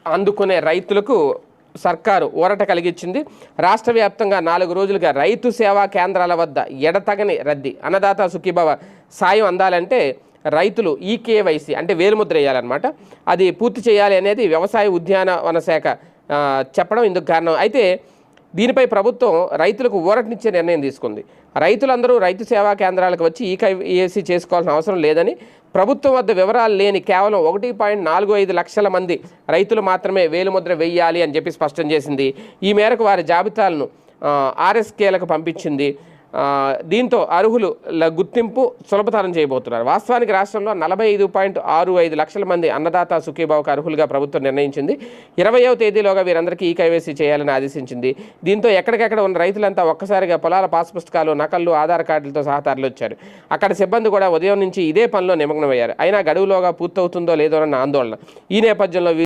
అందుకునే రైతులకు సర్కారు ఊరట కలిగించింది. రాష్ట్ర వ్యాప్తంగా 4 రోజులుగా రైతు సేవా కేంద్రాల వద్ద ఎడతగని రద్దీ. అన్నదాత సుఖీభవ సాయం అందాలంటే రైతులు ఈకేవైసీ అంటే వేలుముద్ర వేయాలన్నమాట. అది పూర్తి చేయాలి అనేది వ్యవసాయ ఉద్యానవన శాఖ చెప్పడం ఇందుకు కారణం. అయితే దీనిపై ప్రభుత్వం రైతులకు ఊరటనిచ్చే నిర్ణయం తీసుకుంది. రైతులందరూ రైతు సేవా కేంద్రాలకు వచ్చి ఈకేవైసీ చేసుకోవాల్సిన అవసరం లేదని, ప్రభుత్వం వద్ద వివరాలు లేని కేవలం 1.45 లక్షల మంది రైతులు మాత్రమే వేలుముద్ర వేయాలి అని చెప్పి స్పష్టం చేసింది. ఈ మేరకు వారి జాబితాలను ఆర్ఎస్కేలకు పంపించింది. దీంతో అర్హులు గుర్తింపు సులభతరం చేయబోతున్నారు. వాస్తవానికి రాష్ట్రంలో 45.65 లక్షల మంది అన్నదాత సుఖీభావకు అర్హులుగా ప్రభుత్వం నిర్ణయించింది. 20వ తేదీలోగా వీరందరికీ ఈకేవైసీ చేయాలని ఆదేశించింది. దీంతో ఎక్కడికెక్కడ ఉన్న రైతులంతా ఒక్కసారిగా పొలాల పాస్ పుస్తకాలు, నకళ్ళు, ఆధార్ కార్డులతో సహా తరలివచ్చారు. అక్కడ సిబ్బంది కూడా ఉదయం నుంచి ఇదే పనిలో నిమగ్నమయ్యారు. అయినా గడువులోగా పూర్తవుతుందో లేదో అన్న ఆందోళన. ఈ నేపథ్యంలో